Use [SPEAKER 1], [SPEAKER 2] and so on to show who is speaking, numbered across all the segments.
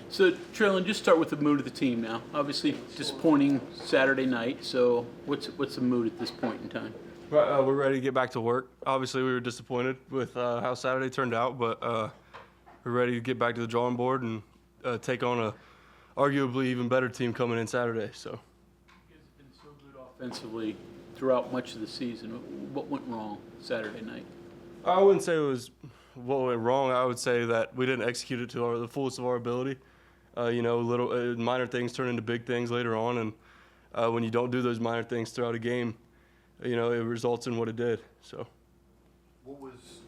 [SPEAKER 1] So, Treylan, just start with the mood of the team now. Obviously, disappointing Saturday night. So, what's the mood at this point in time?
[SPEAKER 2] We're ready to get back to work. Obviously, we were disappointed with how Saturday turned out, but we're ready to get back to the drawing board and take on a arguably even better team coming in Saturday. So,
[SPEAKER 1] You guys have been so good offensively throughout much of the season. What went wrong Saturday night?
[SPEAKER 2] I wouldn't say it was what went wrong. I would say that we didn't execute it to the fullest of our ability. Little minor things turn into big things later on, and when you don't do those minor things throughout a game, it results in what it did. So,
[SPEAKER 3] what was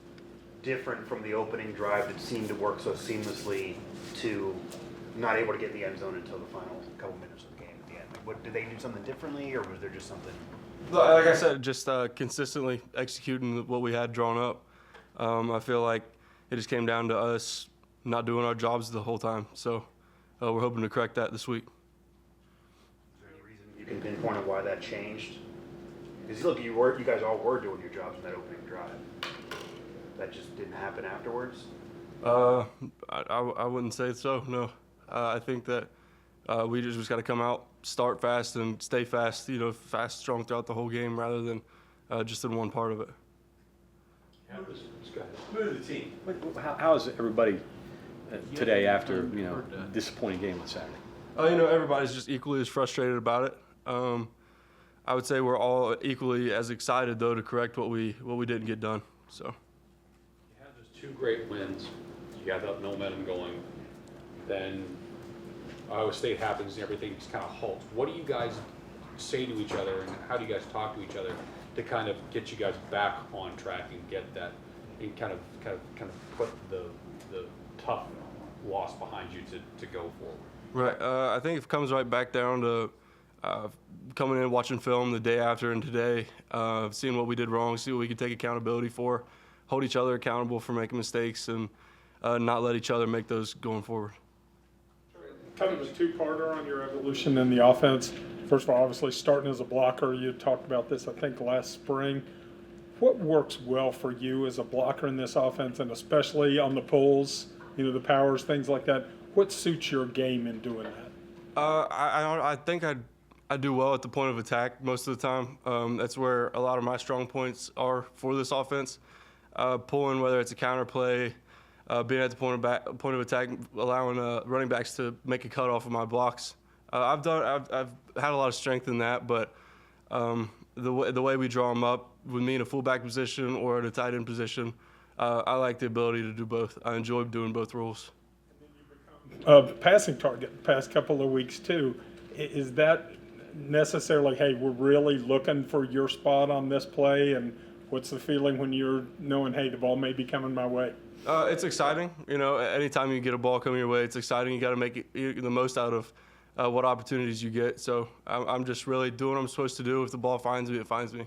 [SPEAKER 3] different from the opening drive that seemed to work so seamlessly to not able to get in the end zone until the final couple minutes of the game at the end? Like, did they do something differently, or was there just something?
[SPEAKER 2] Like I said, just consistently executing what we had drawn up. I feel like it just came down to us not doing our jobs the whole time. So we're hoping to correct that this week.
[SPEAKER 3] Is there any reason you can pinpoint on why that changed? Because look, you guys all were doing your jobs in that opening drive. That just didn't happen afterwards?
[SPEAKER 2] I wouldn't say so, no. I think that we just got to come out, start fast, and stay fast, fast, strong throughout the whole game rather than just in one part of it.
[SPEAKER 4] Mood of the team. How is everybody today after disappointing game on Saturday?
[SPEAKER 2] Everybody's just equally as frustrated about it. I would say we're all equally as excited though to correct what we didn't get done. So.
[SPEAKER 5] You had those two great wins. You got that momentum going. Then Iowa State happens and everything just kind of halts. What do you guys say to each other, and how do you guys talk to each other to kind of get you guys back on track and get that, and kind of put the tough loss behind you to go forward?
[SPEAKER 2] Right. I think it comes right back down to coming in, watching film the day after and today, seeing what we did wrong, see what we can take accountability for, hold each other accountable for making mistakes, and not let each other make those going forward.
[SPEAKER 6] Kind of a two-parter on your evolution in the offense. First of all, obviously starting as a blocker, you talked about this, I think, last spring. What works well for you as a blocker in this offense, and especially on the pulls, the powers, things like that? What suits your game in doing that?
[SPEAKER 2] I think I do well at the point of attack most of the time. That's where a lot of my strong points are for this offense. Pulling, whether it's a counter play, being at the point of attack, allowing running backs to make a cut off of my blocks. I've had a lot of strength in that, but the way we draw them up, with me in a fullback position or in a tight end position, I like the ability to do both. I enjoy doing both roles.
[SPEAKER 6] A passing target the past couple of weeks too. Is that necessarily, hey, we're really looking for your spot on this play, and what's the feeling when you're knowing, hey, the ball may be coming my way?
[SPEAKER 2] It's exciting. Anytime you get a ball coming your way, it's exciting. You got to make the most out of what opportunities you get. So I'm just really doing what I'm supposed to do. If the ball finds me, it finds me.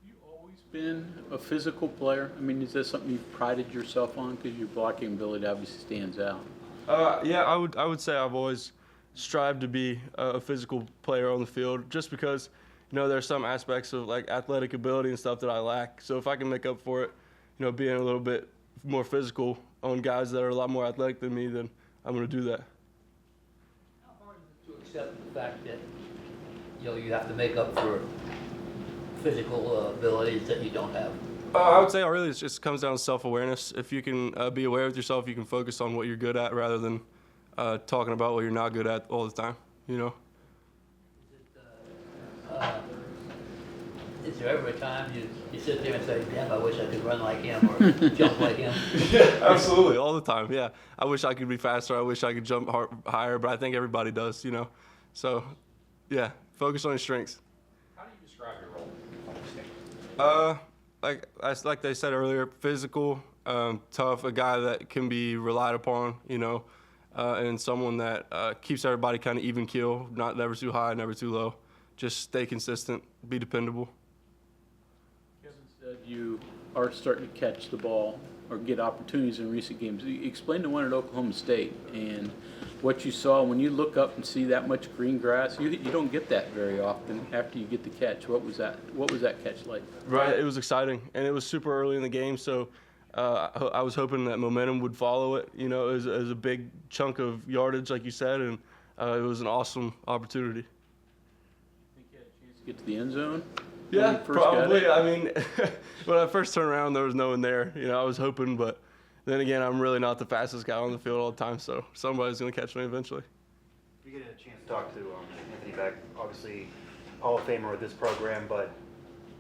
[SPEAKER 1] You always been a physical player? I mean, is that something you've prided yourself on? Because your blocking ability obviously stands out.
[SPEAKER 2] Yeah, I would say I've always strived to be a physical player on the field, just because there's some aspects of like athletic ability and stuff that I lack. So if I can make up for it, being a little bit more physical on guys that are a lot more athletic than me, then I'm going to do that.
[SPEAKER 7] How hard is it to accept the fact that you have to make up for physical abilities that you don't have?
[SPEAKER 2] I would say really it just comes down to self-awareness. If you can be aware with yourself, you can focus on what you're good at rather than talking about what you're not good at all the time.
[SPEAKER 7] Is there ever a time you sit there and say, damn, I wish I could run like him or jump like him?
[SPEAKER 2] Yeah, absolutely, all the time, yeah. I wish I could be faster. I wish I could jump higher, but I think everybody does, So, yeah, focus on your strengths.
[SPEAKER 5] How do you describe your role on the state?
[SPEAKER 2] Like they said earlier, physical, tough, a guy that can be relied upon, and someone that keeps everybody kind of even keel, never too high, never too low. Just stay consistent, be dependable.
[SPEAKER 1] Kevin said you are starting to catch the ball or get opportunities in recent games. Explain the one at Oklahoma State and what you saw when you look up and see that much green grass. You don't get that very often after you get the catch. What was that catch like?
[SPEAKER 2] Right, it was exciting, and it was super early in the game, so I was hoping that momentum would follow it. You know, as a big chunk of yardage, like you said, and it was an awesome opportunity.
[SPEAKER 1] Think you had a chance to get to the end zone?
[SPEAKER 2] Yeah,
[SPEAKER 1] when you first got
[SPEAKER 2] probably.
[SPEAKER 1] it?
[SPEAKER 2] I mean, when I first turned around, there was no one there. You know, I was hoping, but then again, I'm really not the fastest guy on the field all the time, so somebody's going to catch me eventually.
[SPEAKER 3] You get a chance to talk to Anthony Beck, obviously Hall of Famer with this program, but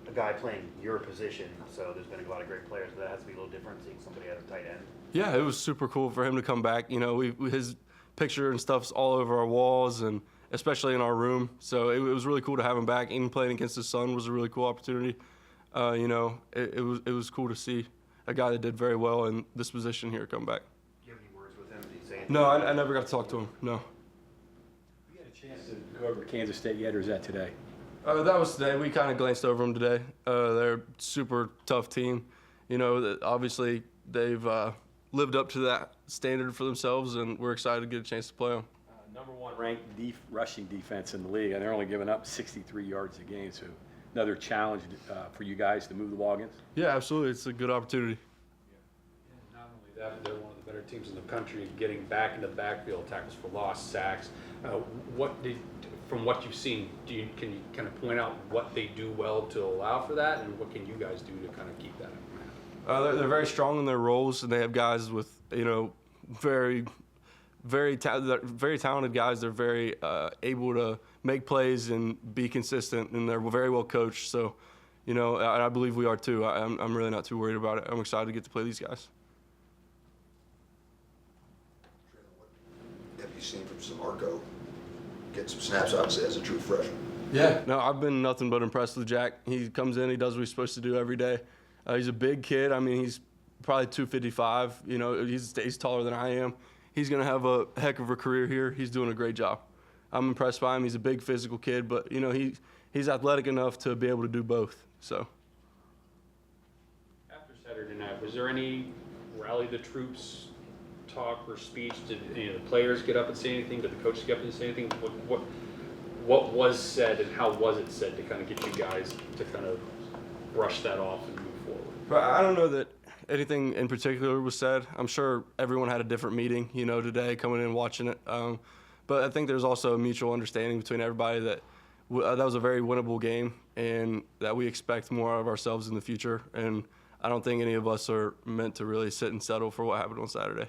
[SPEAKER 3] a guy playing your position. So there's been a lot of great players, but that has to be a little different seeing somebody at a tight end.
[SPEAKER 2] Yeah, it was super cool for him to come back. You know, his picture and stuff's all over our walls, and especially in our room. So it was really cool to have him back. Even playing against his son was a really cool opportunity. You know, it was cool to see a guy that did very well in this position here come back.
[SPEAKER 3] Do you have any words with him? Did he say anything?
[SPEAKER 2] No, I never got to talk to him. No.
[SPEAKER 4] You had a chance to go over to Kansas State yet, or is that today?
[SPEAKER 2] That was today. We kind of glanced over them today. They're a super tough team. You know, obviously they've lived up to that standard for themselves, and we're excited to get a chance to play them.
[SPEAKER 4] Number one ranked rushing defense in the league, and they're only giving up 63 yards a game. So another challenge for you guys to move the ball against.
[SPEAKER 2] Yeah, absolutely. It's a good opportunity.
[SPEAKER 5] Not only that, but they're one of the better teams in the country, getting back into the backfield, tackles for loss, sacks. From what you've seen, can you kind of point out what they do well to allow for that, and what can you guys do to kind of keep that up?
[SPEAKER 2] They're very strong in their roles, and they have guys with, you know, very talented guys. They're very able to make plays and be consistent, and they're very well coached. So, you know, I believe we are too. I'm really not too worried about it. I'm excited to get to play these guys.
[SPEAKER 8] Have you seen from Samarco get some snaps, obviously, as a true freshman?
[SPEAKER 2] Yeah. No, I've been nothing but impressed with Jack. He comes in, he does what he's supposed to do every day. He's a big kid. I mean, he's probably 255. You know, he's taller than I am. He's going to have a heck of a career here. He's doing a great job. I'm impressed by him. He's a big physical kid, but, you know, he's athletic enough to be able to do both. So.
[SPEAKER 5] After Saturday night, was there any rally the troops talk or speech? Did any of the players get up and say anything? Did the coaches get up and say anything? What was said, and how was it said to kind of get you guys to kind of brush that off and move forward?
[SPEAKER 2] But I don't know that anything in particular was said. I'm sure everyone had a different meeting, you know, today coming in and watching it. But I think there's also a mutual understanding between everybody that that was a very winnable game, and that we expect more out of ourselves in the future. And I don't think any of us are meant to really sit and settle for what happened on Saturday.